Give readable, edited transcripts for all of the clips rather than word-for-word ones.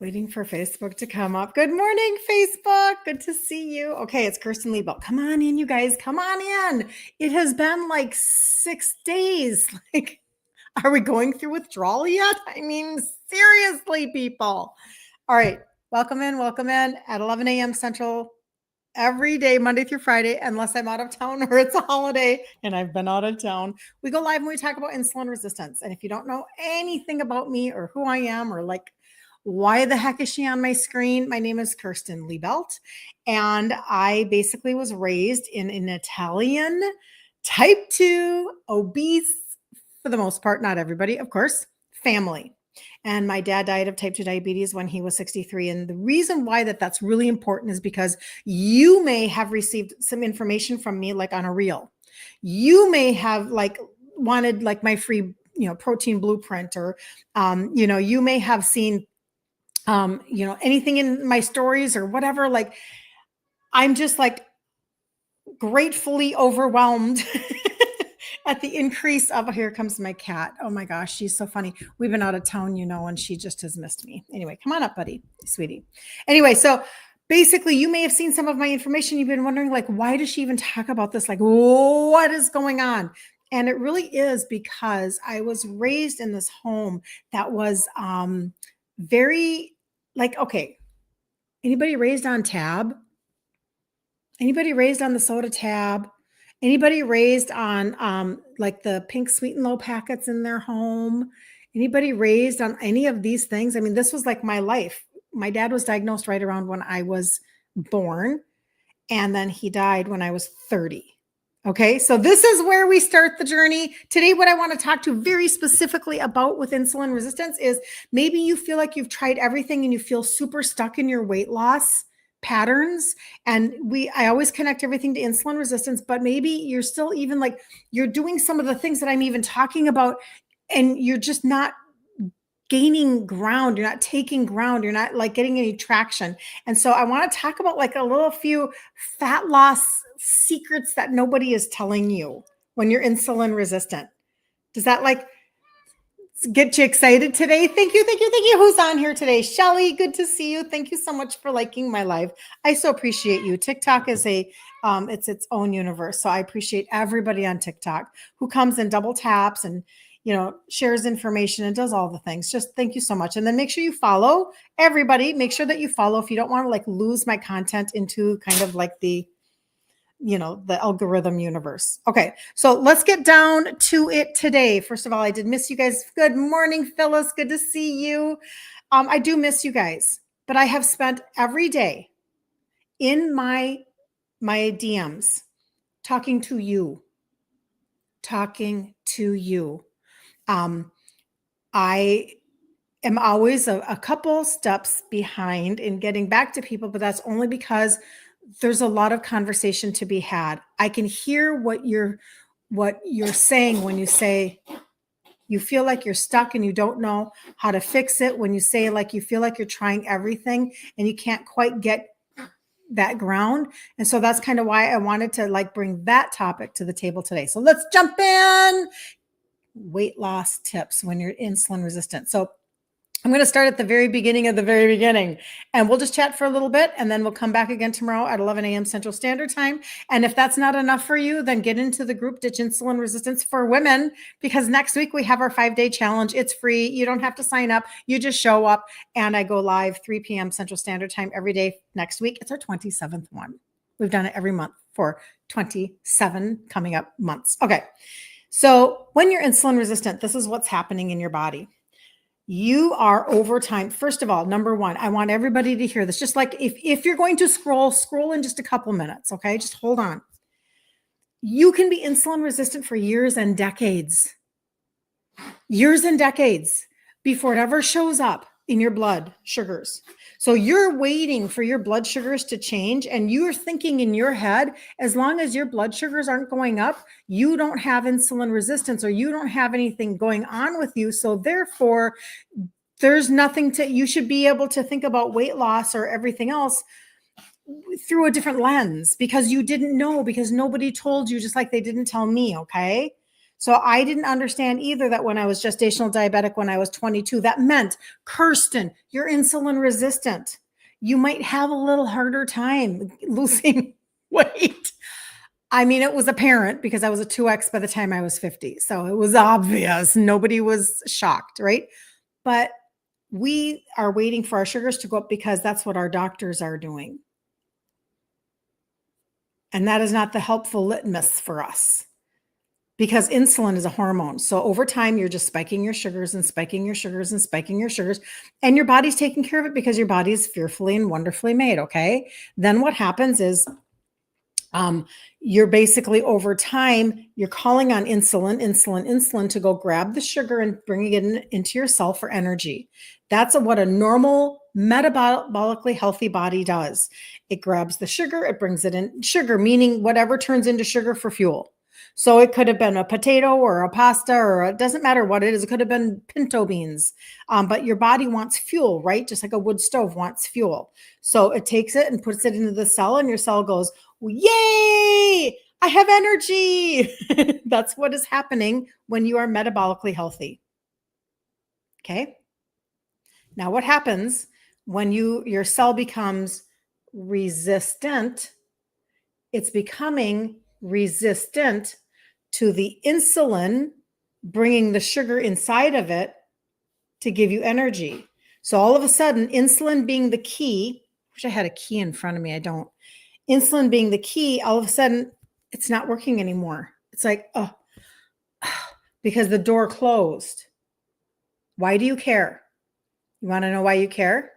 Waiting for Facebook to come up. Good morning, Facebook. Good to see you. Okay, it's Kirsten Liebelt. Come on in, you guys. Come on in. It has been like 6 days. Like, are we going through withdrawal yet? I mean, seriously, people. All right, welcome in at 11 a.m. Central every day, Monday through Friday, unless I'm out of town or it's a holiday and I've been out of town. We go live and we talk about insulin resistance. And if you don't know anything about me or who I am or like, why the heck is she on my screen? My name is Kirsten Liebelt, and I basically was raised in an Italian type 2 obese, for the most part, not everybody, of course, family. And my dad died of type 2 diabetes when he was 63. And the reason why that's really important is because you may have received some information from me, like on a reel. You may have wanted like my free, protein blueprint, or, you may have seen anything in my stories or whatever. Like, I'm just like gratefully overwhelmed at the increase of, here comes my cat. Oh my gosh, she's so funny. We've been out of town, and she just has missed me. Anyway, come on up, buddy, sweetie. Anyway, so basically you may have seen some of my information. You've been wondering, like, why does she even talk about this? Like, what is going on? And it really is because I was raised in this home that was very, like, okay, anybody raised on tab? Anybody raised on the soda tab? Anybody raised on like the pink sweet and low packets in their home? Anybody raised on any of these things? I mean, this was like my life. My dad was diagnosed right around when I was born, and then he died when I was 30. Okay, so this is where we start the journey. Today, what I want to talk to very specifically about with insulin resistance is maybe you feel like you've tried everything and you feel super stuck in your weight loss patterns. And I always connect everything to insulin resistance, but maybe you're still even like, you're doing some of the things that I'm even talking about, and you're just not gaining ground. You're not taking ground. You're not like getting any traction. And so I want to talk about like a little few fat loss secrets that nobody is telling you when you're insulin resistant. Does that like get you excited today? Thank you. Who's on here today? Shelly, good to see you. Thank you so much for liking my live. I so appreciate you. TikTok is it's its own universe. So I appreciate everybody on TikTok who comes and double taps and shares information and does all the things. Just thank you so much. And then make sure you follow everybody. Make sure that you follow if you don't want to like lose my content into kind of like the algorithm universe. Okay, so let's get down to it today. First of all, I did miss you guys. Good morning, Phyllis. Good to see you. I do miss you guys, but I have spent every day in my DMs talking to you. I am always a couple steps behind in getting back to people, but that's only because there's a lot of conversation to be had. I can hear what you're saying when you say you feel like you're stuck and you don't know how to fix it. When you say like you feel like you're trying everything and you can't quite get that ground. And so that's kind of why I wanted to like bring that topic to the table today. So let's jump in. Weight loss tips when you're insulin resistant. So I'm going to start at the very beginning of the very beginning, and we'll just chat for a little bit, and then we'll come back again tomorrow at 11 a.m. Central Standard Time. And if that's not enough for you, then get into the group Ditch Insulin Resistance for Women, because next week we have our 5-day challenge. It's free. You don't have to sign up. You just show up, and I go live 3 p.m. Central Standard Time every day next week. It's our 27th one. We've done it every month for 27 coming up months. Okay. So when you're insulin resistant, this is what's happening in your body. You are over time. First of all, number one, I want everybody to hear this. Just like if you're going to scroll in just a couple minutes, okay? Just hold on. You can be insulin resistant for years and decades before it ever shows up in your blood sugars. So you're waiting for your blood sugars to change, and you're thinking in your head, as long as your blood sugars aren't going up, you don't have insulin resistance, or you don't have anything going on with you. So therefore, there's nothing you should be able to think about weight loss or everything else through a different lens, because you didn't know, because nobody told you, just like they didn't tell me. Okay. So I didn't understand either that when I was gestational diabetic when I was 22, that meant, Kirsten, you're insulin resistant. You might have a little harder time losing weight. I mean, it was apparent because I was a 2X by the time I was 50. So it was obvious. Nobody was shocked, right? But we are waiting for our sugars to go up because that's what our doctors are doing. And that is not the helpful litmus for us because insulin is a hormone. So over time, you're just spiking your sugars and spiking your sugars and spiking your sugars. And your body's taking care of it because your body is fearfully and wonderfully made. Okay. Then what happens is you're basically over time, you're calling on insulin to go grab the sugar and bring it into your cell for energy. That's what a normal metabolically healthy body does. It grabs the sugar, it brings it in, sugar meaning whatever turns into sugar for fuel. So it could have been a potato or a pasta, or it doesn't matter what it is. It could have been pinto beans, but your body wants fuel, right? Just like a wood stove wants fuel. So it takes it and puts it into the cell, and your cell goes, yay, I have energy. That's what is happening when you are metabolically healthy. Okay. Now, what happens when your cell becomes resistant? It's becoming resistant to the insulin, bringing the sugar inside of it to give you energy. So all of a sudden, insulin being the key, I wish I had a key in front of me. I don't. Insulin being the key, all of a sudden, it's not working anymore. It's like, oh, because the door closed. Why do you care? You want to know why you care?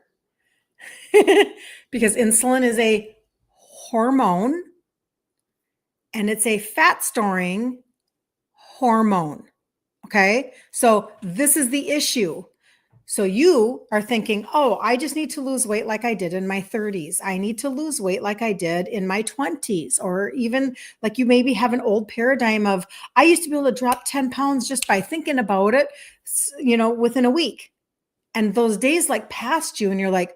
Because insulin is a hormone and it's a fat storing hormone. Okay. So this is the issue. So you are thinking, oh, I just need to lose weight like I did in my 30s. I need to lose weight like I did in my 20s, or even like you maybe have an old paradigm of, I used to be able to drop 10 pounds just by thinking about it, within a week. And those days like passed you and you're like,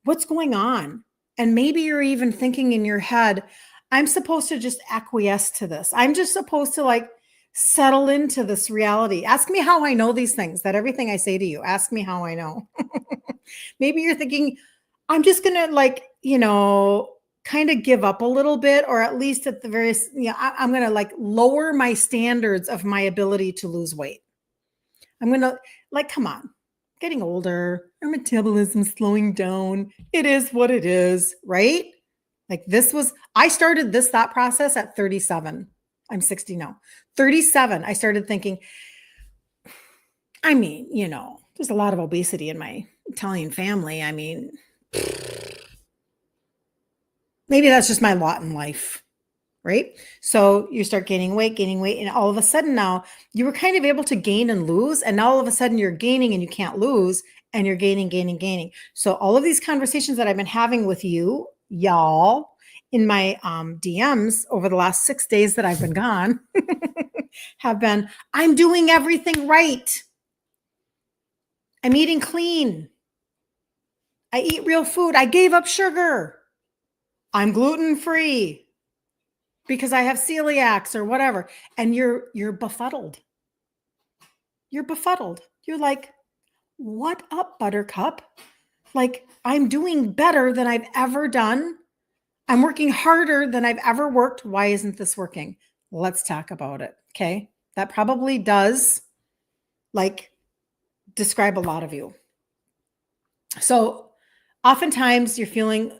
what's going on? And maybe you're even thinking in your head, I'm supposed to just acquiesce to this. I'm just supposed to like settle into this reality. Ask me how I know these things, that everything I say to you, ask me how I know. Maybe you're thinking, I'm just going to kind of give up a little bit, or at least at the very, I'm going to like lower my standards of my ability to lose weight. I'm going to come on, getting older, our metabolism's slowing down. It is what it is, right? Like I started this thought process at 37. I'm 60 now. 37, I started thinking, I mean, there's a lot of obesity in my Italian family. I mean, maybe that's just my lot in life, right? So you start gaining weight, and all of a sudden now you were kind of able to gain and lose, and now all of a sudden you're gaining and you can't lose, and you're gaining. So all of these conversations that I've been having with y'all, in my DMs over the last 6 days that I've been gone have been, I'm doing everything right. I'm eating clean. I eat real food. I gave up sugar. I'm gluten-free because I have celiacs or whatever. And you're befuddled. You're befuddled. You're like, what up, buttercup? Like, I'm doing better than I've ever done. I'm working harder than I've ever worked. Why isn't this working? Let's talk about it. Okay. That probably does describe a lot of you. So oftentimes you're feeling,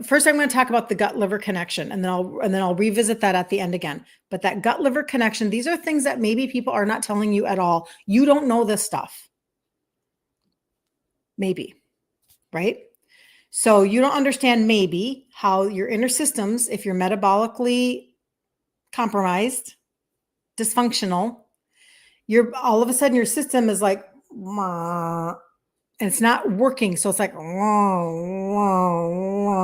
first I'm going to talk about the gut liver connection, and then I'll revisit that at the end again. But that gut liver connection, these are things that maybe people are not telling you at all. You don't know this stuff. Maybe, right? So you don't understand maybe how your inner systems, if you're metabolically compromised, dysfunctional, all of a sudden your system is like, and it's not working. So it's like,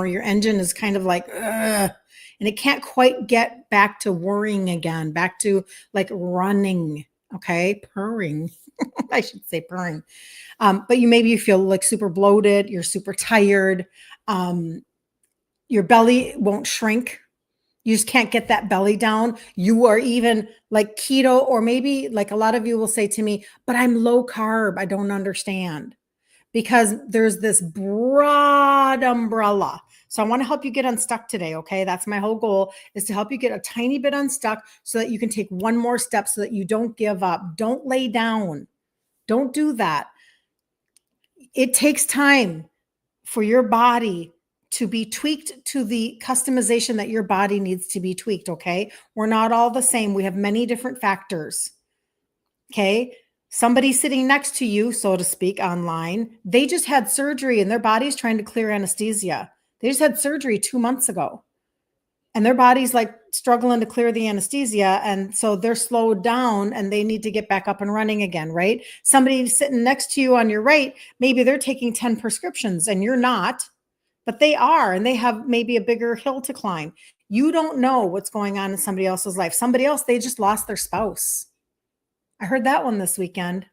your engine is kind of like, and it can't quite get back to whirring again, back to like running. Okay. Purring. I should say purring. But maybe you feel like super bloated. You're super tired. Your belly won't shrink. You just can't get that belly down. You are even like keto, or maybe like a lot of you will say to me, but I'm low carb. I don't understand, because there's this broad umbrella. So I want to help you get unstuck today. Okay. That's my whole goal, is to help you get a tiny bit unstuck so that you can take one more step, so that you don't give up. Don't lay down. Don't do that. It takes time for your body to be tweaked to the customization that your body needs to be tweaked. Okay. We're not all the same. We have many different factors. Okay. Somebody sitting next to you, so to speak, online, they just had surgery and their body's trying to clear anesthesia. They just had surgery 2 months ago and their body's like struggling to clear the anesthesia. And so they're slowed down and they need to get back up and running again, right? Somebody sitting next to you on your right, maybe they're taking 10 prescriptions and you're not, but they are, and they have maybe a bigger hill to climb. You don't know what's going on in somebody else's life. Somebody else, they just lost their spouse. I heard that one this weekend.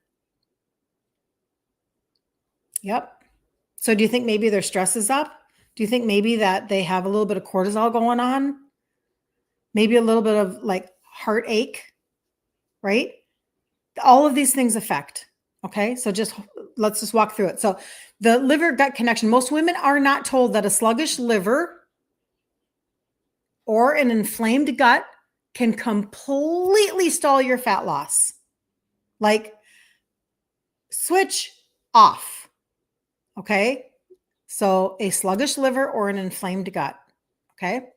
Yep. So do you think maybe their stress is up? Do you think maybe that they have a little bit of cortisol going on? Maybe a little bit of like heartache, right? All of these things affect. Okay. So let's just walk through it. So the liver gut connection, most women are not told that a sluggish liver or an inflamed gut can completely stall your fat loss. Like, switch off. Okay. So a sluggish liver or an inflamed gut. Okay.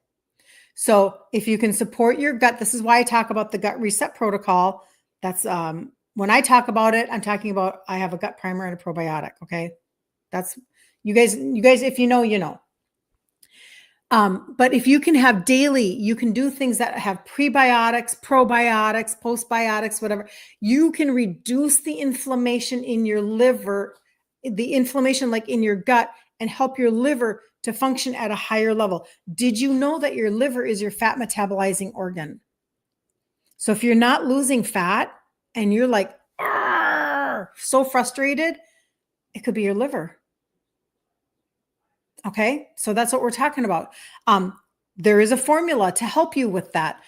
So if you can support your gut, this is why I talk about the gut reset protocol. That's when I talk about it, I'm talking about, I have a gut primer and a probiotic. Okay. That's you guys, if you know, you know. But if you can have daily, you can do things that have prebiotics, probiotics, postbiotics, whatever. You can reduce the inflammation in your liver, the inflammation like in your gut, and help your liver to function at a higher level. Did you know that your liver is your fat metabolizing organ? So if you're not losing fat and you're like, so frustrated, it could be your liver. Okay. So that's what we're talking about. There is a formula to help you with that.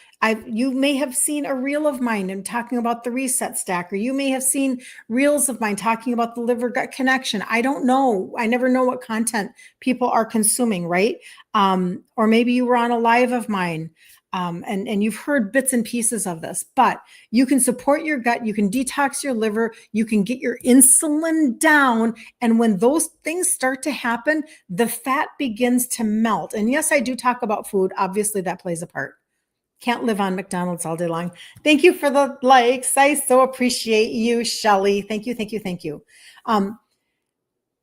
You may have seen a reel of mine and talking about the reset stacker. You may have seen reels of mine talking about the liver gut connection. I don't know. I never know what content people are consuming, right? Or maybe you were on a live of mine. And you've heard bits and pieces of this, but you can support your gut. You can detox your liver. You can get your insulin down. And when those things start to happen, the fat begins to melt. And yes, I do talk about food. Obviously, that plays a part. Can't live on McDonald's all day long. Thank you for the likes. I so appreciate you, Shelly. Thank you, thank you, thank you.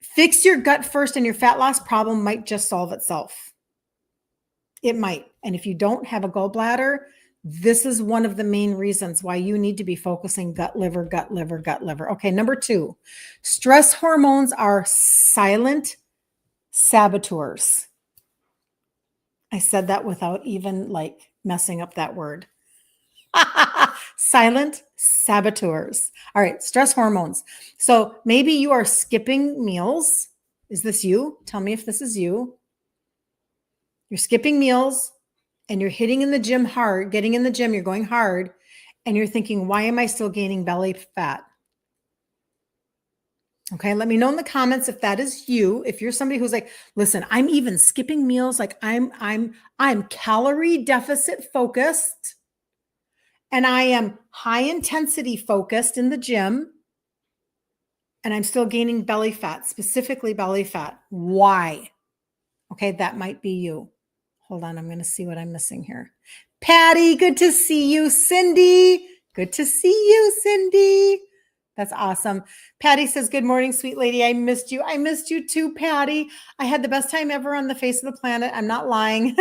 Fix your gut first and your fat loss problem might just solve itself. It might. And if you don't have a gallbladder, this is one of the main reasons why you need to be focusing gut, liver, gut, liver, gut, liver. Okay, number 2, stress hormones are silent saboteurs. I said that without even like messing up that word. Silent saboteurs. All right, stress hormones. So maybe you are skipping meals. Is this you? Tell me if this is you. You're skipping meals and you're hitting in the gym hard, getting in the gym, you're going hard, and you're thinking, why am I still gaining belly fat? Okay, let me know in the comments if that is you. If you're somebody who's like, listen, I'm even skipping meals, like I'm calorie deficit focused and I am high intensity focused in the gym and I'm still gaining belly fat, specifically belly fat. Why? Okay, that might be you. Hold on, I'm going to see what I'm missing here. Patty, good to see you. Cindy, good to see you, Cindy. That's awesome. Patty says, good morning, sweet lady. I missed you. I missed you too, Patty. I had the best time ever on the face of the planet. I'm not lying.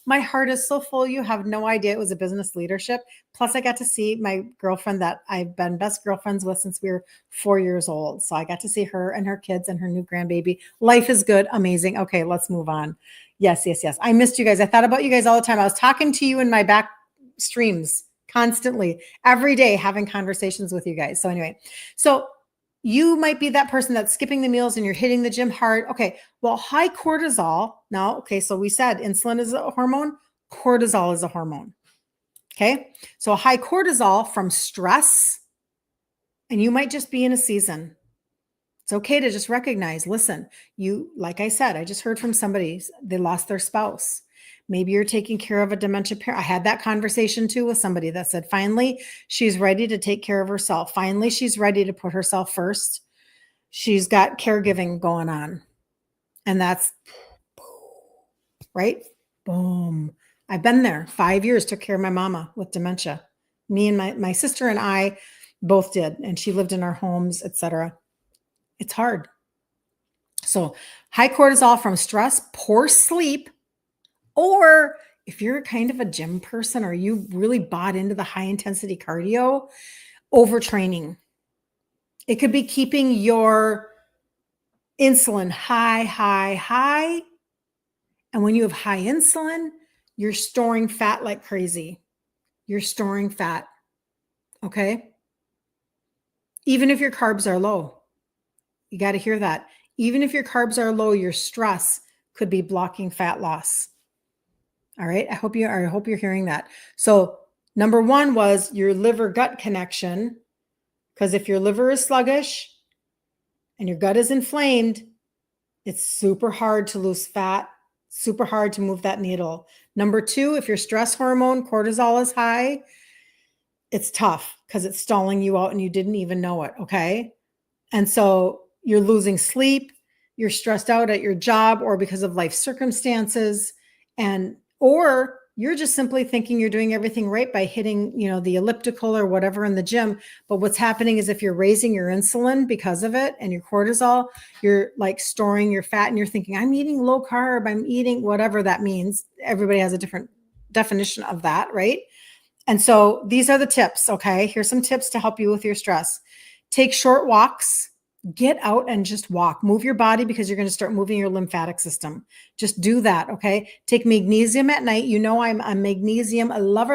My heart is so full. You have no idea. It was a business leadership. Plus, I got to see my girlfriend that I've been best girlfriends with since we were 4 years old. So I got to see her and her kids and her new grandbaby. Life is good. Amazing. Okay, let's move on. Yes. I missed you guys. I thought about you guys all the time. I was talking to you in my back streams constantly, every day, having conversations with you guys. So anyway, so you might be that person that's skipping the meals and you're hitting the gym hard. Okay. Well, high cortisol now. Okay. So we said insulin is a hormone. Cortisol is a hormone. Okay. So high cortisol from stress, and you might just be in a season. It's okay to just recognize, listen, like I said, I just heard from somebody, they lost their spouse. Maybe you're taking care of a dementia parent. I had that conversation too with somebody that said, finally, she's ready to take care of herself. Finally, she's ready to put herself first. She's got caregiving going on. And that's right. Boom. I've been there 5 years, took care of my mama with dementia. Me and my sister and I both did. And she lived in our homes, etc. It's hard. So high cortisol from stress, poor sleep, or if you're kind of a gym person or you really bought into the high intensity cardio, overtraining. It could be keeping your insulin high. And when you have high insulin, you're storing fat like crazy. You're storing fat. Okay. Even if your carbs are low, you got to hear that. Even if your carbs are low, your stress could be blocking fat loss. All right. I hope you're hearing that. So number one was your liver gut connection. Because if your liver is sluggish and your gut is inflamed, it's super hard to lose fat, super hard to move that needle. Number two, if your stress hormone, cortisol, is high, it's tough because it's stalling you out and you didn't even know it. Okay. And so you're losing sleep, you're stressed out at your job or because of life circumstances, or you're just simply thinking you're doing everything right by hitting, the elliptical or whatever in the gym. But what's happening is if you're raising your insulin because of it and your cortisol, you're like storing your fat and you're thinking, I'm eating low carb, I'm eating whatever that means. Everybody has a different definition of that, right? And so these are the tips. Okay. Here's some tips to help you with your stress. Take short walks. Get out and just walk. Move your body because you're going to start moving your lymphatic system. Just do that, okay? Take magnesium at night. I'm a magnesium lover.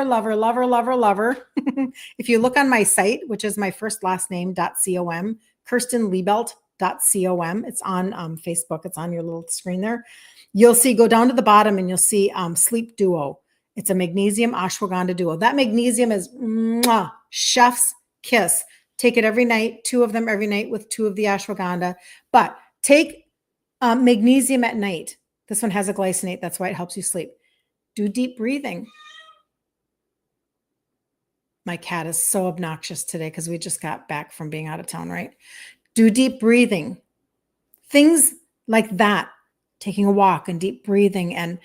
If you look on my site, which is my first last name.com, kirstenliebelt.com. It's on Facebook. It's on your little screen there. You'll see, go down to the bottom and you'll see Sleep Duo. It's a magnesium ashwagandha duo. That magnesium is chef's kiss. Take it every night, 2 of them every night with 2 of the ashwagandha. But take magnesium at night. This one has a glycinate. That's why it helps you sleep. Do deep breathing. My cat is so obnoxious today because we just got back from being out of town, right? Do deep breathing. Things like that. Taking a walk and deep breathing and,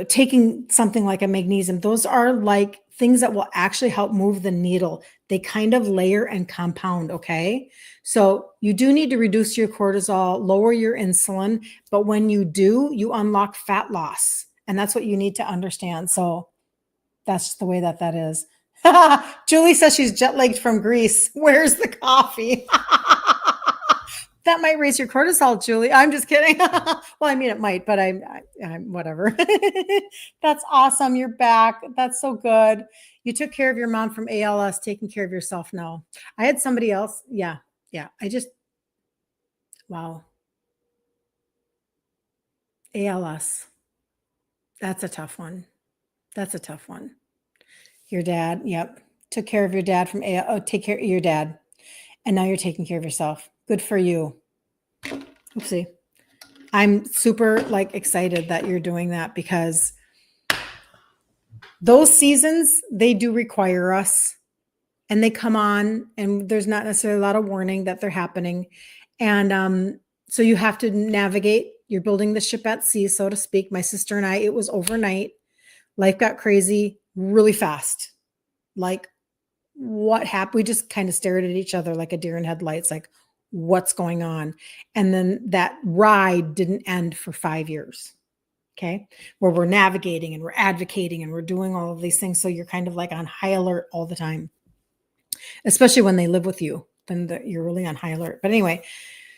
taking something like a magnesium. Those are like things that will actually help move the needle. They kind of layer and compound, okay? So you do need to reduce your cortisol, lower your insulin, but when you do, you unlock fat loss. And that's what you need to understand. So that's the way that is. Julie says she's jet-lagged from Greece. Where's the coffee? That might raise your cortisol, Julie. I'm just kidding. Well, I mean, it might, but I'm whatever. That's awesome. You're back. That's so good. You took care of your mom from ALS, taking care of yourself now. I had somebody else. Yeah. Wow. ALS. That's a tough one. Your dad. Yep. Took care of your dad from ALS. Oh, take care of your dad. And now you're taking care of yourself. Good for you. Oopsie. I'm super excited that you're doing that because those seasons, they do require us and they come on and there's not necessarily a lot of warning that they're happening. And so you have to navigate. You're building the ship at sea, so to speak. My sister and I, it was overnight. Life got crazy really fast. What happened? We just kind of stared at each other like a deer in headlights, what's going on? And then that ride didn't end for 5 years. Okay. Where we're navigating and we're advocating and we're doing all of these things. So you're kind of on high alert all the time, especially when they live with you, then you're really on high alert. But anyway,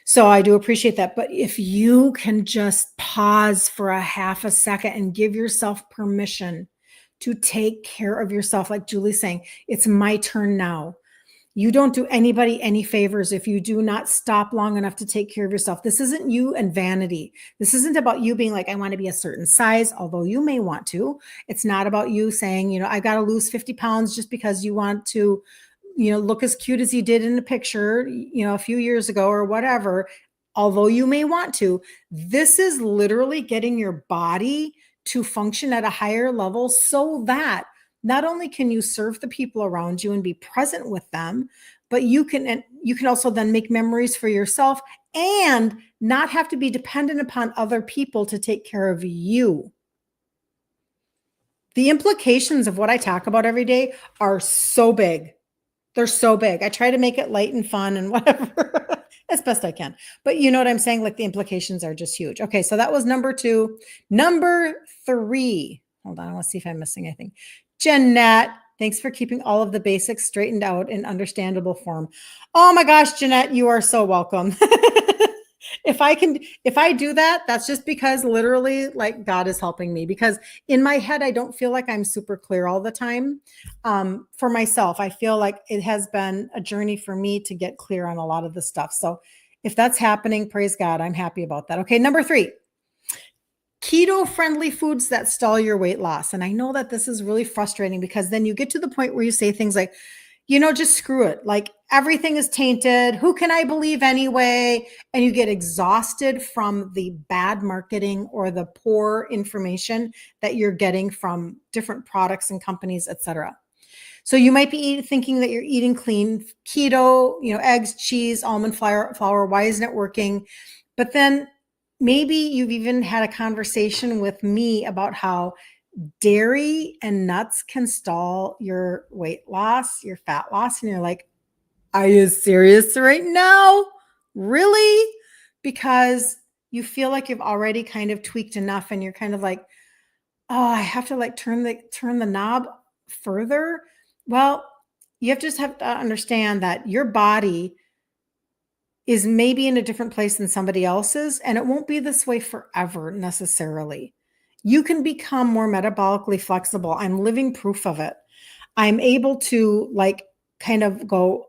so I do appreciate that. But if you can just pause for a half a second and give yourself permission to take care of yourself, like Julie's saying, it's my turn now. You don't do anybody any favors if you do not stop long enough to take care of yourself. This isn't you and vanity. This isn't about you being like, I want to be a certain size, although you may want to. It's not about you saying, I got to lose 50 pounds just because you want to, look as cute as you did in the picture, a few years ago or whatever, although you may want to. This is literally getting your body to function at a higher level so that not only can you serve the people around you and be present with them, but you can also then make memories for yourself and not have to be dependent upon other people to take care of you. The implications of what I talk about every day are so big. They're so big. I try to make it light and fun and whatever as best I can. But you know what I'm saying? Like the implications are just huge. Okay, so that was number 2. Number 3. Hold on, I want to see if I'm missing anything. Jeanette, thanks for keeping all of the basics straightened out in understandable form. Oh my gosh, Jeanette, you are so welcome. If I do that, that's just because literally like God is helping me, because in my head, I don't feel like I'm super clear all the time. For myself, I feel like it has been a journey for me to get clear on a lot of the stuff. So if that's happening, praise God, I'm happy about that. Okay. Number 3, keto-friendly foods that stall your weight loss. And I know that this is really frustrating because then you get to the point where you say things like, just screw it. Like everything is tainted. Who can I believe anyway? And you get exhausted from the bad marketing or the poor information that you're getting from different products and companies, etc. So you might be thinking that you're eating clean keto, eggs, cheese, almond flour. Why isn't it working? But then maybe you've even had a conversation with me about how dairy and nuts can stall your weight loss, your fat loss. And you're like, are you serious right now? Really? Because you feel like you've already kind of tweaked enough and you're kind of like, oh, I have to like turn the knob further. Well, you just have to understand that your body is maybe in a different place than somebody else's, and it won't be this way forever necessarily. You can become more metabolically flexible. I'm living proof of it. I'm able to like kind of go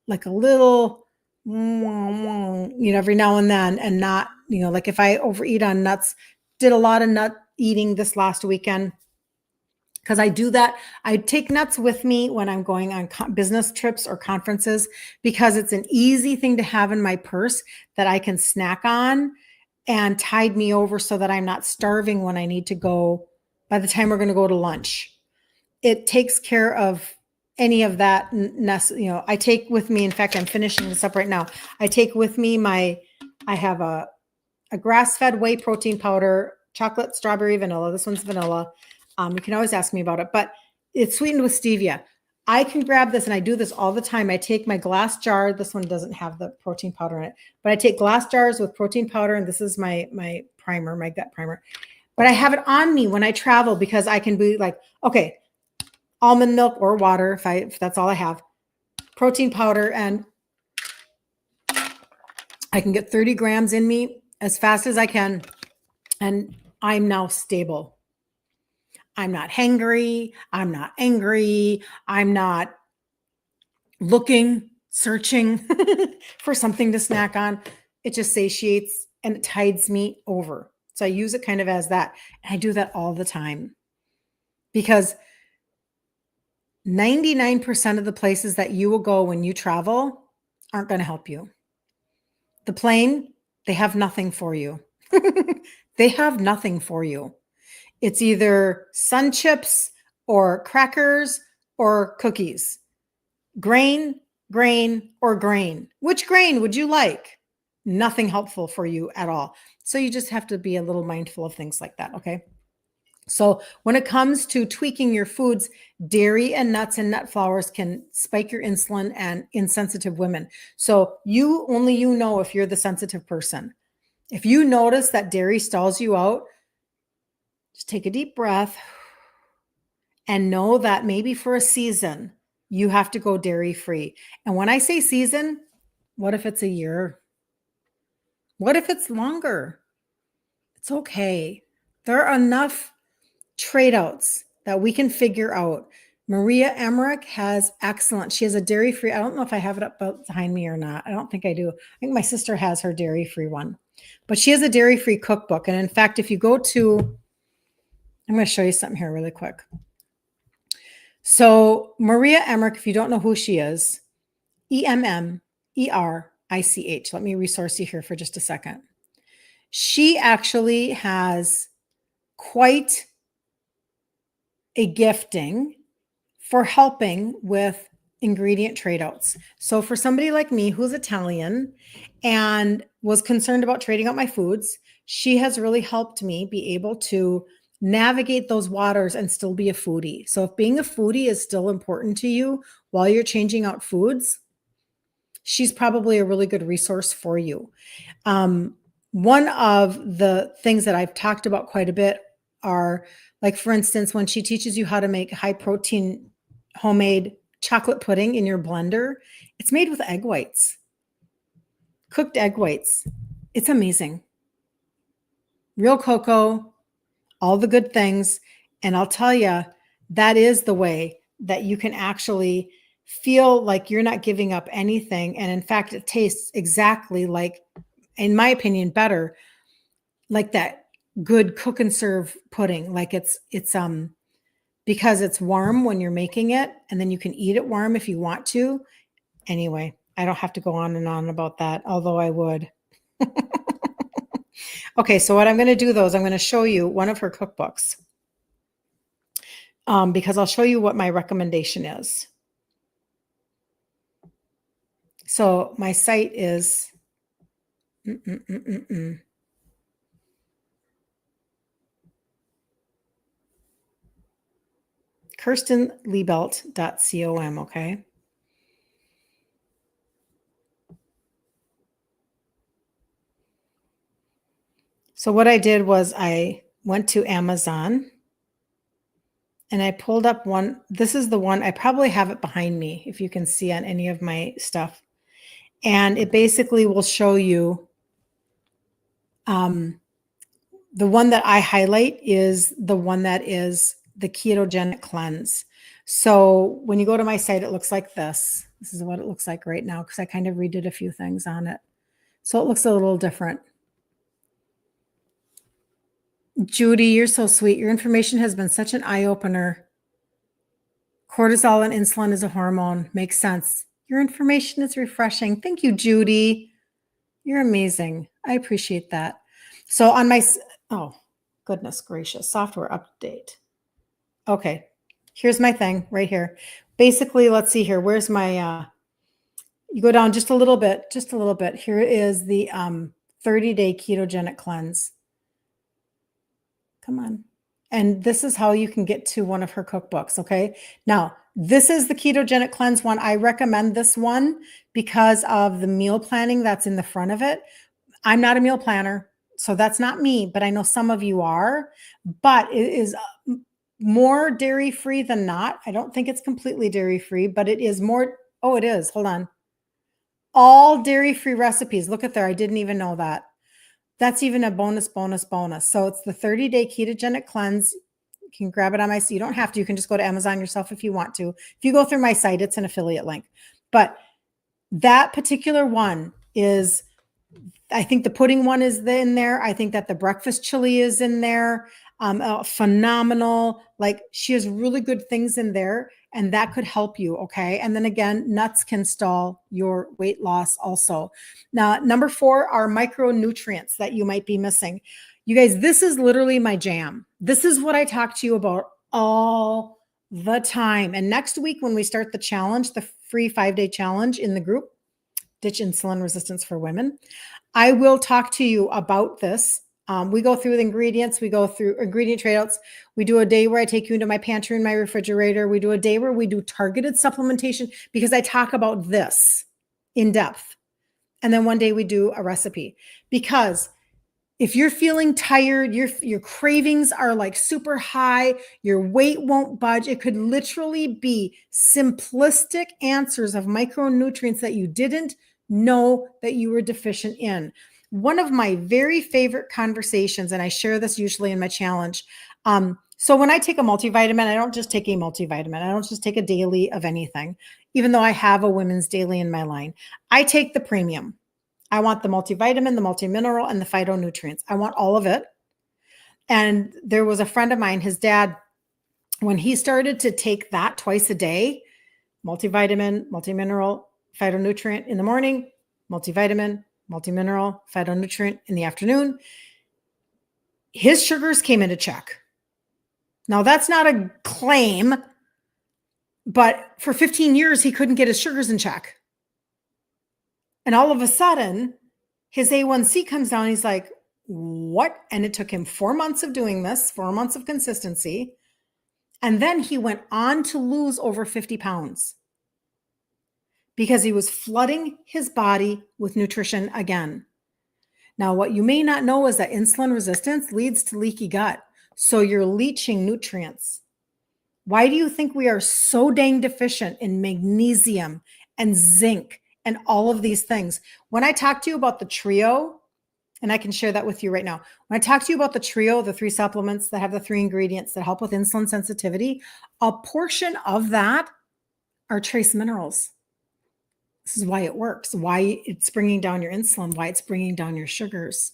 like a little, every now and then, and not, like if I overeat on nuts, did a lot of nut eating this last weekend. Because I do that. I take nuts with me when I'm going on business trips or conferences, because it's an easy thing to have in my purse that I can snack on and tide me over so that I'm not starving when I need to go by the time we're going to go to lunch. It takes care of any of that. I take with me, in fact, I'm finishing this up right now. I take with me I have a grass-fed whey protein powder, chocolate, strawberry, vanilla. This one's vanilla. You can always ask me about it, but it's sweetened with stevia. I can grab this, and I do this all the time. I take my glass jar. This one doesn't have the protein powder in it, but I take glass jars with protein powder, and this is my primer, my gut primer. But I have it on me when I travel because I can be like, okay, almond milk or water, if that's all I have, protein powder, and I can get 30 grams in me as fast as I can, and I'm now stable. I'm not hangry. I'm not angry. I'm not searching for something to snack on. It just satiates and it tides me over. So I use it kind of as that. And I do that all the time because 99% of the places that you will go when you travel aren't going to help you. The plane, they have nothing for you. They have nothing for you. It's either sun chips or crackers or cookies. Grain, or grain. Which grain would you like? Nothing helpful for you at all. So you just have to be a little mindful of things like that, okay? So when it comes to tweaking your foods, dairy and nuts and nut flours can spike your insulin and in sensitive women. So only you know if you're the sensitive person. If you notice that dairy stalls you out, just take a deep breath and know that maybe for a season, you have to go dairy free. And when I say season, what if it's a year? What if it's longer? It's okay. There are enough trade outs that we can figure out. Maria Emmerich has excellent. She has a dairy-free. I don't know if I have it up behind me or not. I don't think I do. I think my sister has her dairy-free one, but she has a dairy-free cookbook. And in fact, if you go to, I'm going to show you something here really quick. So Maria Emmerich, if you don't know who she is, Emmerich. Let me resource you here for just a second. She actually has quite a gifting for helping with ingredient trade outs. So for somebody like me who's Italian and was concerned about trading out my foods, she has really helped me be able to navigate those waters and still be a foodie. So if being a foodie is still important to you while you're changing out foods, she's probably a really good resource for you. One of the things that I've talked about quite a bit are, like, for instance, when she teaches you how to make high protein homemade chocolate pudding in your blender, it's made with egg whites, cooked egg whites. It's amazing. Real cocoa, all the good things. And I'll tell you, that is the way that you can actually feel like you're not giving up anything. And in fact, it tastes exactly like, in my opinion, better, like that good cook and serve pudding. Like it's because it's warm when you're making it, and then you can eat it warm if you want to. Anyway, I don't have to go on and on about that, although I would. Okay, so what I'm going to do, though, is I'm going to show you one of her cookbooks, because I'll show you what my recommendation is. So my site is kirstenliebelt.com, okay? So what I did was I went to Amazon and I pulled up one. This is the one. I probably have it behind me if you can see on any of my stuff. And it basically will show you, the one that I highlight is the one that is the ketogenic cleanse. So when you go to my site, it looks like this. This is what it looks like right now, because I kind of redid a few things on it. So it looks a little different. Judy, you're so sweet. Your information has been such an eye-opener. Cortisol and insulin is a hormone. Makes sense. Your information is refreshing. Thank you, Judy. You're amazing. I appreciate that. So on my, oh, goodness gracious, software update. Okay, here's my thing right here. Basically, let's see here. Where's my, you go down just a little bit, Here is the 30-day ketogenic cleanse. Come on. And this is how you can get to one of her cookbooks, okay? Now, this is the ketogenic cleanse one. I recommend this one because of the meal planning that's in the front of it. I'm not a meal planner, so that's not me, but I know some of you are. But it is more dairy-free than not. I don't think it's completely dairy-free, but it is more. Oh, it is. Hold on. All dairy-free recipes. Look at there. I didn't even know that. That's even a bonus. So it's the 30-day ketogenic cleanse. You can grab it on my site. You don't have to. You can just go to Amazon yourself if you want to. If you go through my site, it's an affiliate link. But that particular one is, I think the pudding one is in there. I think that the breakfast chili is in there. Phenomenal. Like, she has really good things in there, and that could help you. Okay. And then again, nuts can stall your weight loss also. Now, number 4 are micronutrients that you might be missing. You guys, this is literally my jam. This is what I talk to you about all the time. And next week, when we start the challenge, the free 5-day challenge in the group, Ditch Insulin Resistance for Women, I will talk to you about this. We go through the ingredients. We go through ingredient trade outs. We do a day where I take you into my pantry and my refrigerator. We do a day where we do targeted supplementation, because I talk about this in depth. And then one day we do a recipe, because if you're feeling tired, your cravings are like super high, your weight won't budge. It could literally be simplistic answers of micronutrients that you didn't know that you were deficient in. One of my very favorite conversations, and I share this usually in my challenge, So when I take a multivitamin, I don't just take a multivitamin. I don't just take a daily of anything, even though I have a women's daily in my line. I take the premium. I want the multivitamin, the multimineral, and the phytonutrients. I want all of it. And there was a friend of mine, his dad, when he started to take that twice a day, multivitamin, multimineral, phytonutrient in the morning, multivitamin, multimineral, phytonutrient in the afternoon, his sugars came into check. Now, that's not a claim, but for 15 years, he couldn't get his sugars in check. And all of a sudden, his A1C comes down. He's like, what? And it took him 4 months of doing this, 4 months of consistency. And then he went on to lose over 50 pounds because he was flooding his body with nutrition again. Now, what you may not know is that insulin resistance leads to leaky gut. So you're leaching nutrients. Why do you think we are so dang deficient in magnesium and zinc and all of these things? When I talk to you about the trio, and I can share that with you right now. When I talk to you about the trio, the 3 supplements that have the 3 ingredients that help with insulin sensitivity, a portion of that are trace minerals. This is why it works, why it's bringing down your insulin, why it's bringing down your sugars.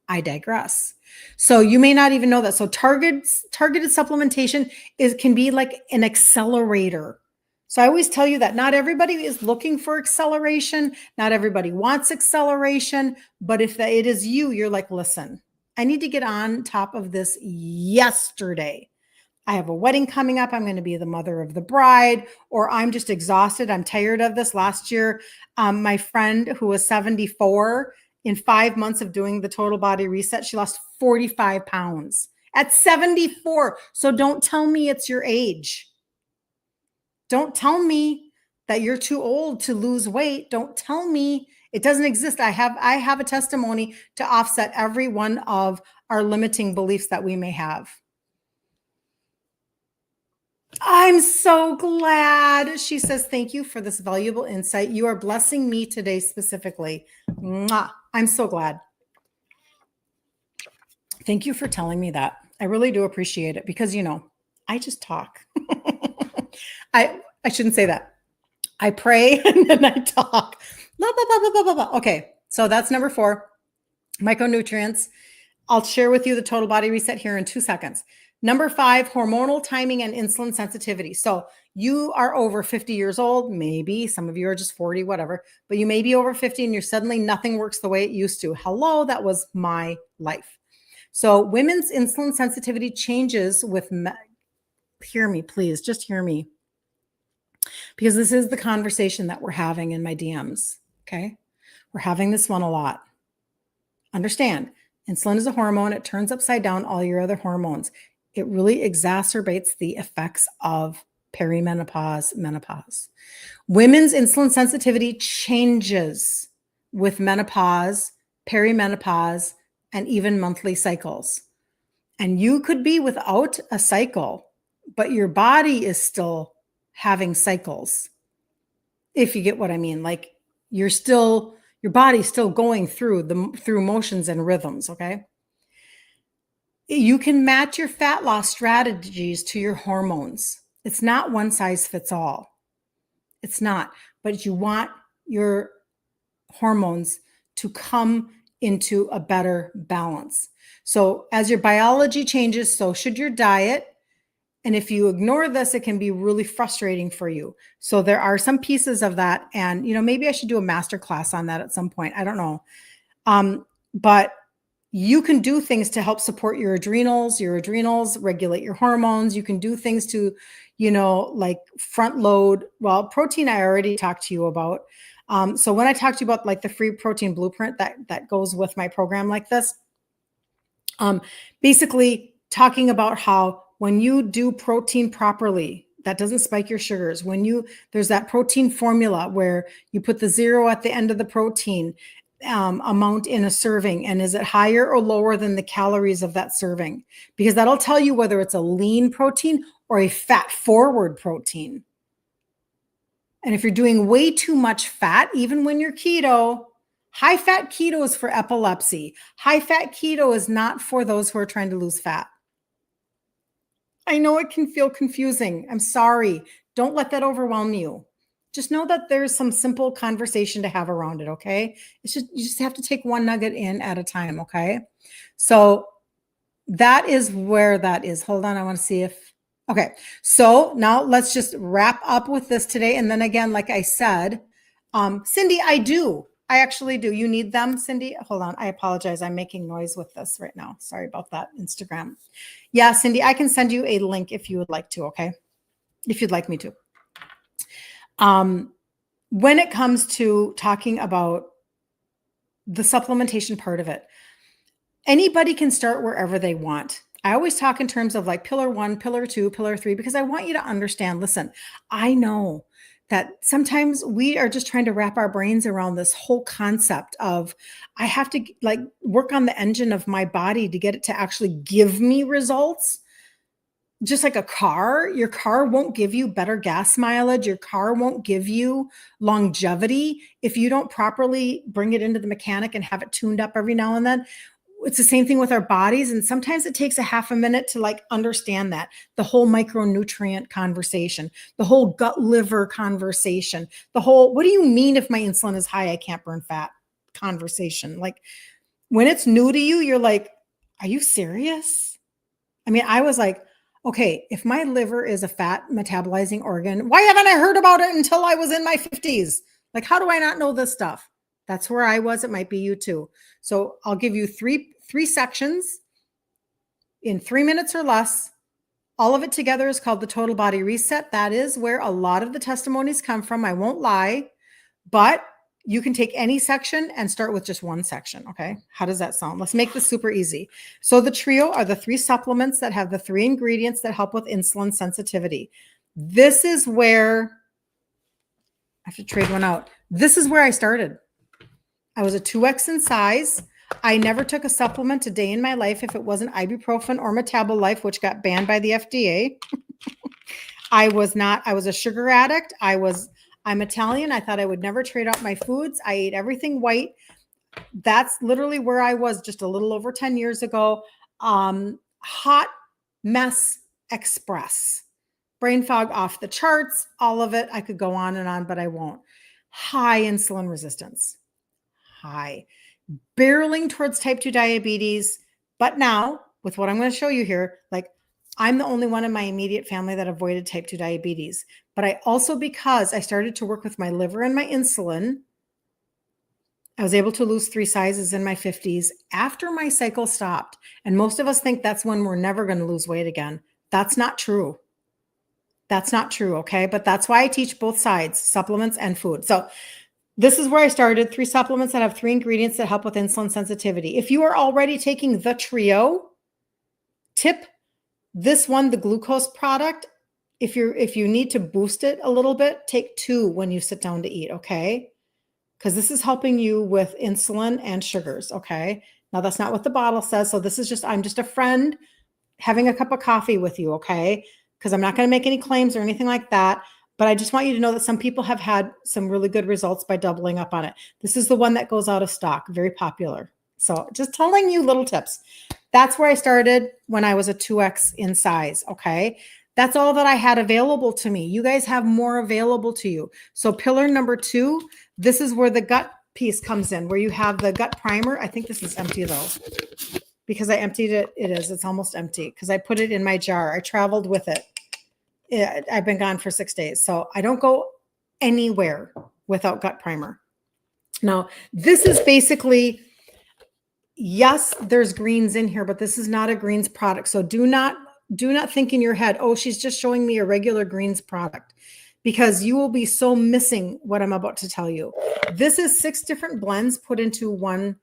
I digress. So you may not even know that. So targeted supplementation can be like an accelerator. So I always tell you that not everybody is looking for acceleration. Not everybody wants acceleration. But if it is you, you're like, listen, I need to get on top of this yesterday. I have a wedding coming up. I'm going to be the mother of the bride, or I'm just exhausted. I'm tired of this. Last year, my friend who was 74, in 5 months of doing the total body reset, she lost 45 pounds at 74. So don't tell me it's your age. Don't tell me that you're too old to lose weight. Don't tell me it doesn't exist. I have a testimony to offset every one of our limiting beliefs that we may have. I'm so glad. She says, thank you for this valuable insight. You are blessing me today specifically. Mwah. I'm so glad. Thank you for telling me that. I really do appreciate it because, I just talk. I shouldn't say that. I pray and then I talk. Blah, blah, blah, blah, blah, blah, blah. Okay, so that's number 4, micronutrients. I'll share with you the total body reset here in 2 seconds. Number 5, hormonal timing and insulin sensitivity. So you are over 50 years old, maybe some of you are just 40, whatever, but you may be over 50 and you're suddenly nothing works the way it used to. Hello, that was my life. So women's insulin sensitivity changes with, hear me, please, just hear me. Because this is the conversation that we're having in my DMs, okay? We're having this one a lot. Understand, insulin is a hormone. It turns upside down all your other hormones. It really exacerbates the effects of perimenopause, menopause. Women's insulin sensitivity changes with menopause, perimenopause, and even monthly cycles. And you could be without a cycle, but your body is still having cycles. If you get what I mean, like your body's still going through motions and rhythms, okay? You can match your fat loss strategies to your hormones. It's not one size fits all. It's not, but you want your hormones to come into a better balance. So as your biology changes, so should your diet. And if you ignore this, it can be really frustrating for you. So there are some pieces of that. And, maybe I should do a master class on that at some point. I don't know. But you can do things to help support your adrenals regulate your hormones. You can do things to, like front load. Well, protein, I already talked to you about. So when I talked to you about like the free protein blueprint that goes with my program like this, basically talking about how when you do protein properly, that doesn't spike your sugars. There's that protein formula where you put the 0 at the end of the protein amount in a serving. And is it higher or lower than the calories of that serving? Because that'll tell you whether it's a lean protein or a fat forward protein. And if you're doing way too much fat, even when you're keto, high fat keto is for epilepsy. High fat keto is not for those who are trying to lose fat. I know it can feel confusing. I'm sorry. Don't let that overwhelm you. Just know that there's some simple conversation to have around it, okay? You just have to take one nugget in at a time, okay? So that is where that is. Hold on, I want to see if okay. So now let's just wrap up with this today. And then again, like I said, Cindy, I actually do. You need them, Cindy? Hold on. I apologize. I'm making noise with this right now. Sorry about that, Instagram. Yeah, Cindy, I can send you a link if you would like to, okay? If you'd like me to. When it comes to talking about the supplementation part of it, anybody can start wherever they want. I always talk in terms of like pillar 1, pillar 2, pillar 3, because I want you to understand, listen, I know that sometimes we are just trying to wrap our brains around this whole concept of I have to like work on the engine of my body to get it to actually give me results. Just like a car, your car won't give you better gas mileage. Your car won't give you longevity if you don't properly bring it into the mechanic and have it tuned up every now and then. It's the same thing with our bodies. And sometimes it takes a half a minute to like understand that the whole micronutrient conversation, the whole gut liver conversation, the whole, what do you mean if my insulin is high, I can't burn fat conversation? Like when it's new to you, you're like, are you serious? I mean, I was like, okay, if my liver is a fat metabolizing organ, why haven't I heard about it until I was in my 50s? Like, how do I not know this stuff? That's where I was. It might be you too. So I'll give you three sections in 3 minutes or less. All of it together is called the Total Body Reset. That is where a lot of the testimonies come from. I won't lie, but you can take any section and start with just one section. Okay. How does that sound? Let's make this super easy. So the trio are the 3 supplements that have the 3 ingredients that help with insulin sensitivity. This is where I have to trade one out. This is where I started. I was a 2X in size. I never took a supplement a day in my life if it wasn't ibuprofen or Metabolife, which got banned by the FDA. I was a sugar addict. I'm Italian. I thought I would never trade out my foods. I ate everything white. That's literally where I was just a little over 10 years ago. Hot mess express. Brain fog off the charts, all of it. I could go on and on, but I won't. High insulin resistance. High. Barreling towards type 2 diabetes. But now, with what I'm going to show you here, like I'm the only one in my immediate family that avoided type 2 diabetes. But I also, because I started to work with my liver and my insulin, I was able to lose 3 sizes in my 50s after my cycle stopped. And most of us think that's when we're never going to lose weight again. That's not true. That's not true. Okay. But that's why I teach both sides, supplements and food. So this is where I started. 3 supplements that have 3 ingredients that help with insulin sensitivity. If you are already taking the trio, tip this one, the glucose product. If you need to boost it a little bit, take 2 when you sit down to eat. Okay. Because this is helping you with insulin and sugars. Okay. Now that's not what the bottle says. So this is just, I'm just a friend having a cup of coffee with you. Okay. Because I'm not going to make any claims or anything like that. But I just want you to know that some people have had some really good results by doubling up on it. This is the one that goes out of stock, very popular. So just telling you little tips. That's where I started when I was a 2X in size. Okay. That's all that I had available to me. You guys have more available to you. So pillar number 2, this is where the gut piece comes in, where you have the gut primer. I think this is empty though, because I emptied it. It's almost empty because I put it in my jar. I traveled with it. I've been gone for 6 days. So I don't go anywhere without gut primer. Now, this is basically, yes, there's greens in here, but this is not a greens product. So do not think in your head, oh, she's just showing me a regular greens product, because you will be so missing what I'm about to tell you. This is 6 different blends put into one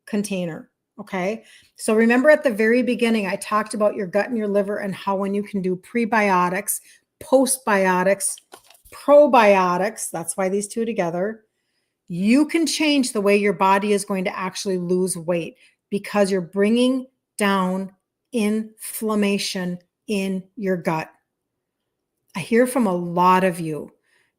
container. Okay. So remember at the very beginning, I talked about your gut and your liver and how when you can do prebiotics, postbiotics, probiotics, that's why these 2 together, you can change the way your body is going to actually lose weight, because you're bringing down inflammation in your gut. I hear from a lot of you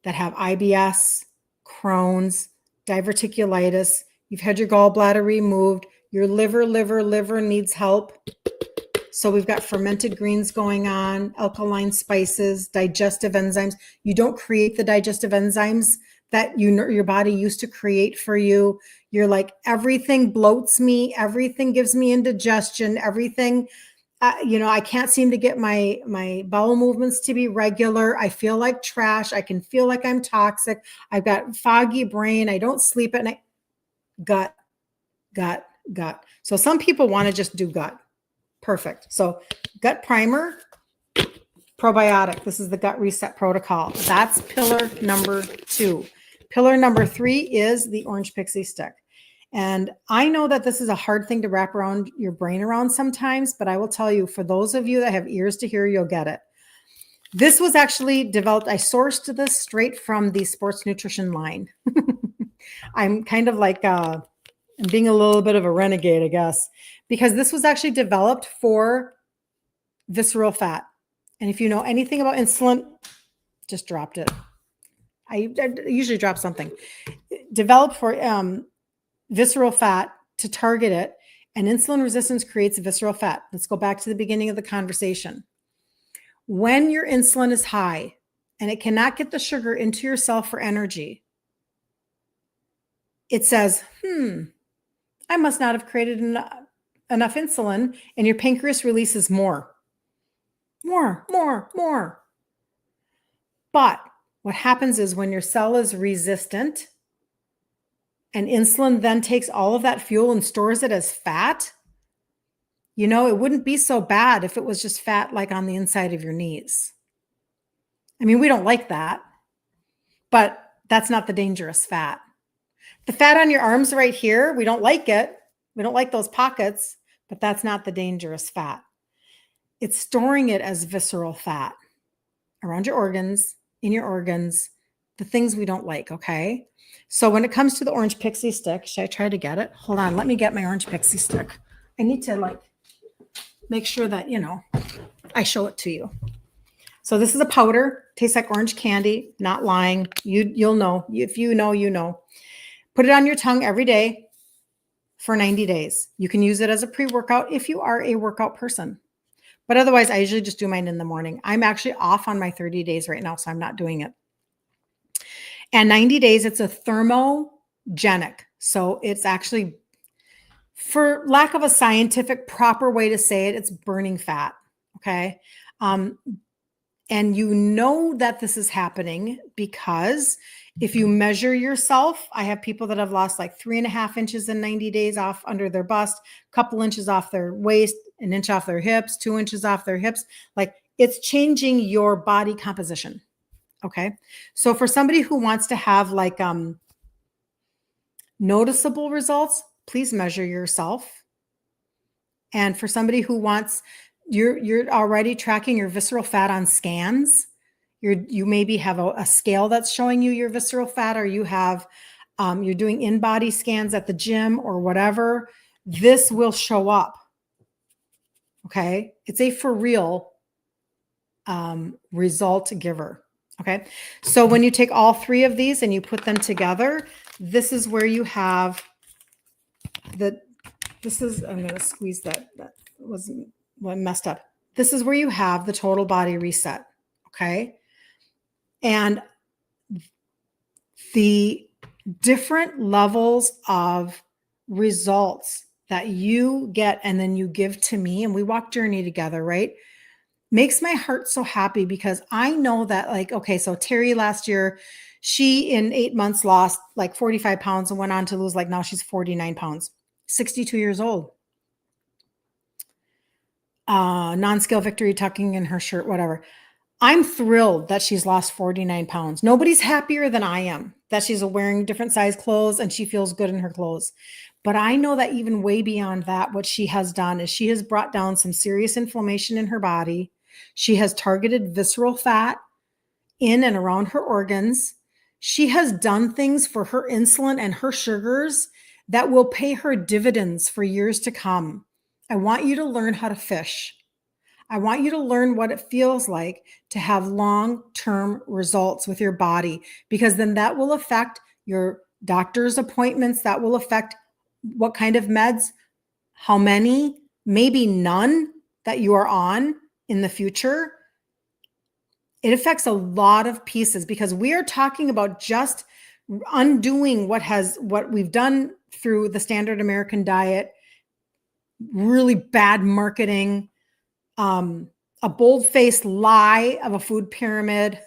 that have IBS, Crohn's, diverticulitis. You've had your gallbladder removed. Your liver needs help. So we've got fermented greens going on, alkaline spices, digestive enzymes. You don't create the digestive enzymes that your body used to create for you. You're like, everything bloats me, everything gives me indigestion, everything. I can't seem to get my bowel movements to be regular. I feel like trash. I can feel like I'm toxic. I've got foggy brain. I don't sleep at night. Gut, gut. So some people want to just do gut. Perfect. So gut primer, probiotic. This is the gut reset protocol. That's pillar number 2. Pillar number 3 is the orange pixie stick. And I know that this is a hard thing to wrap around your brain around sometimes, but I will tell you, for those of you that have ears to hear, you'll get it. This was actually developed. I sourced this straight from the sports nutrition line. I'm kind of like being a little bit of a renegade, I guess, because this was actually developed for visceral fat. And if you know anything about insulin, just dropped it. I usually drop something. Developed for visceral fat to target it, and insulin resistance creates visceral fat. Let's go back to the beginning of the conversation. When your insulin is high and it cannot get the sugar into your cell for energy, it says, I must not have created enough insulin, and your pancreas releases more. But what happens is when your cell is resistant and insulin then takes all of that fuel and stores it as fat, it wouldn't be so bad if it was just fat like on the inside of your knees. I mean, we don't like that, but that's not the dangerous fat. The fat on your arms right here, we don't like it. We don't like those pockets, but that's not the dangerous fat. It's storing it as visceral fat around your organs, in your organs, the things we don't like, okay? So when it comes to the orange pixie stick, should I try to get it? Hold on, let me get my orange pixie stick. I need to make sure that, I show it to you. So this is a powder, tastes like orange candy, not lying. You'll know. If you know, you know. Put it on your tongue every day for 90 days. You can use it as a pre-workout if you are a workout person. But otherwise, I usually just do mine in the morning. I'm actually off on my 30 days right now, so I'm not doing it. And 90 days, it's a thermogenic. So it's actually, for lack of a scientific proper way to say it, it's burning fat, okay? And you know that this is happening because if you measure yourself, I have people that have lost like 3.5 inches in 90 days off under their bust, a couple inches off their waist, an inch off their hips, 2 inches off their hips. Like, it's changing your body composition. Okay. So for somebody who wants to have noticeable results, please measure yourself. And for somebody who wants, you're already tracking your visceral fat on scans. You maybe have a scale that's showing you your visceral fat, or you have, you're doing in-body scans at the gym or whatever. This will show up. Okay. It's a for real result giver. Okay. So when you take all 3 of these and you put them together, this is where you have I'm going to squeeze that. That wasn't what messed up. This is where you have the total body reset. Okay. And the different levels of results that you get and then you give to me, and we walk journey together, right? Makes my heart so happy, because I know that, so Terry last year, she in 8 months lost like 45 pounds and went on to lose, now she's 49 pounds, 62 years old. Non-scale victory tucking in her shirt, whatever. I'm thrilled that she's lost 49 pounds. Nobody's happier than I am that she's wearing different size clothes and she feels good in her clothes. But I know that even way beyond that, what she has done is she has brought down some serious inflammation in her body. She has targeted visceral fat in and around her organs. She has done things for her insulin and her sugars that will pay her dividends for years to come. I want you to learn how to fish. I want you to learn what it feels like to have long-term results with your body, because then that will affect your doctor's appointments. That will affect what kind of meds, how many, maybe none. that you are on in the future, it affects a lot of pieces, because we are talking about just undoing what we've done through the standard American diet, really bad marketing, a bold-faced lie of a food pyramid,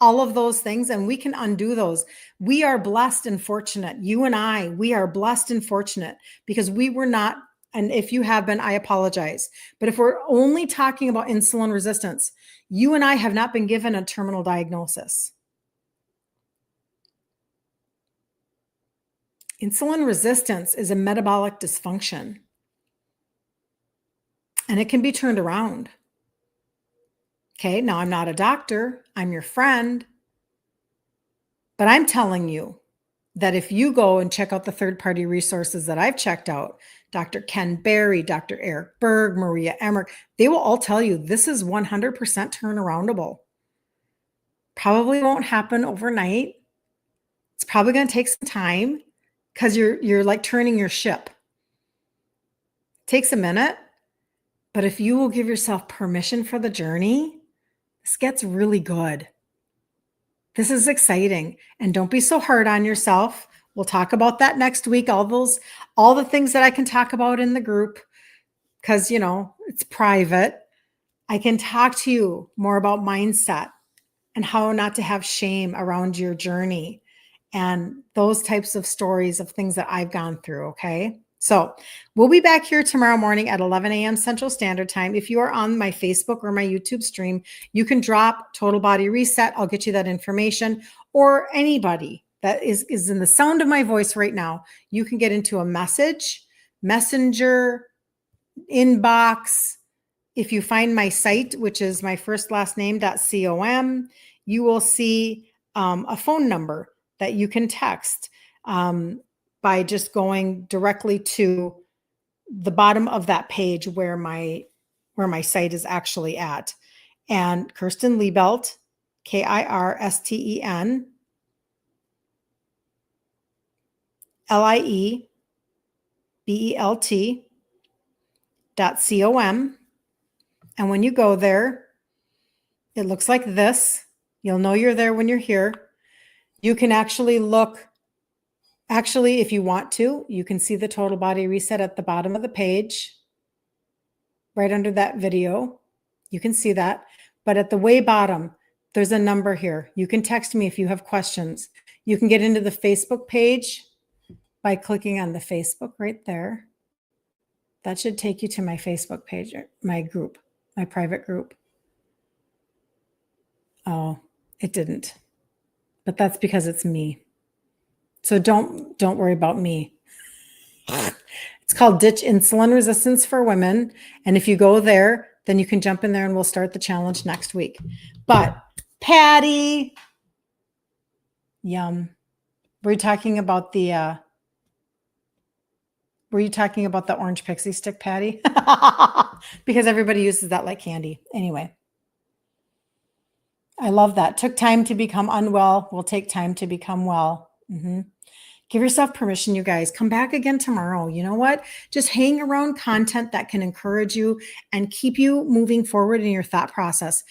all of those things, and we can undo those. We are blessed and fortunate. You and I, we are blessed and fortunate because we were not, and if you have been, I apologize. But if we're only talking about insulin resistance, you and I have not been given a terminal diagnosis. Insulin resistance is a metabolic dysfunction, and it can be turned around. Okay, now I'm not a doctor, I'm your friend, but I'm telling you that if you go and check out the third-party resources that I've checked out, Dr. Ken Berry, Dr. Eric Berg, Maria Emmerich, they will all tell you this is 100% turnaroundable. Probably won't happen overnight. It's probably going to take some time because you're like turning your ship. It takes a minute, but if you will give yourself permission for the journey, this gets really good. This is exciting. And don't be so hard on yourself. We'll talk about that next week. All the things that I can talk about in the group, because, it's private. I can talk to you more about mindset and how not to have shame around your journey and those types of stories of things that I've gone through. Okay. So we'll be back here tomorrow morning at 11 a.m. Central Standard Time. If you are on my Facebook or my YouTube stream, you can drop Total Body Reset. I'll get you that information, or anybody that is in the sound of my voice right now. You can get into a messenger, inbox. If you find my site, which is my first last name.com, you will see a phone number that you can text by just going directly to the bottom of that page where my site is actually at. And Kirsten Liebelt, Kirsten Liebelt.com. And when you go there, it looks like this. You'll know you're there when you're here. You can actually look. Actually, if you want to, you can see the Total Body Reset at the bottom of the page, right under that video. You can see that. But at the way bottom, there's a number here. You can text me if you have questions. You can get into the Facebook page by clicking on the Facebook right there. That should take you to my Facebook page, my group, my private group. Oh, it didn't. But that's because it's me. So don't worry about me. It's called Ditch Insulin Resistance for Women. And if you go there, then you can jump in there and we'll start the challenge next week. But Patty, yum. Were you talking about the orange pixie stick, Patty? Because everybody uses that like candy. Anyway, I love that. Took time to become unwell. Will take time to become well. Give yourself permission, you guys. Come back again tomorrow. You know what? Just hang around content that can encourage you and keep you moving forward in your thought process.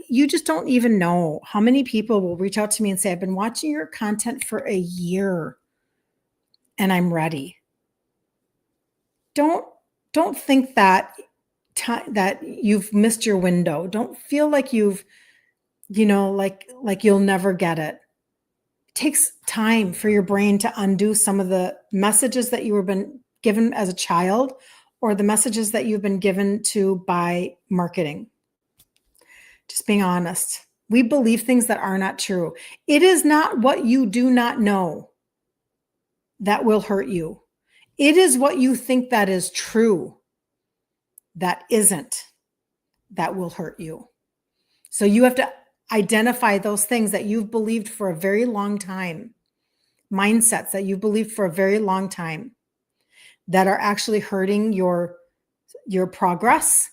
You just don't even know how many people will reach out to me and say, I've been watching your content for a year and I'm ready. Don't think that you've missed your window. Don't feel like you've, like you'll never get it. It takes time for your brain to undo some of the messages that you were been given as a child or the messages that you've been given to by marketing. Just being honest. We believe things that are not true. It is not what you do not know that will hurt you. It is what you think that is true that isn't, that will hurt you. So you have to identify those things that you've believed for a very long time, mindsets that you've believed for a very long time that are actually hurting your progress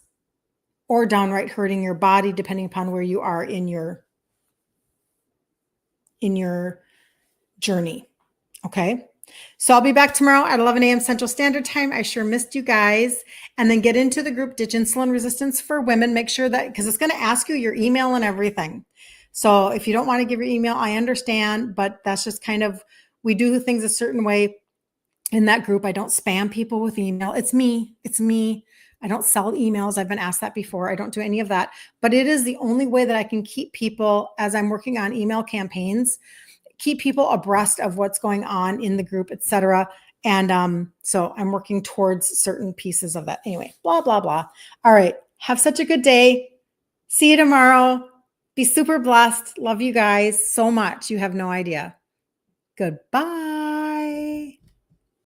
or downright hurting your body, depending upon where you are in your journey. Okay. So I'll be back tomorrow at 11 a.m. Central Standard Time. I sure missed you guys. And then get into the group Ditch Insulin Resistance for Women. Make sure that, because it's going to ask you your email and everything. So if you don't want to give your email, I understand, but that's just kind of, we do things a certain way in that group. I don't spam people with email. It's me. It's me. I don't sell emails. I've been asked that before. I don't do any of that, but it is the only way that I can keep people, as I'm working on email campaigns, keep people abreast of what's going on in the group, etc. And so I'm working towards certain pieces of that. Anyway, blah, blah, blah. All right. Have such a good day. See you tomorrow. Be super blessed. Love you guys so much. You have no idea. Goodbye.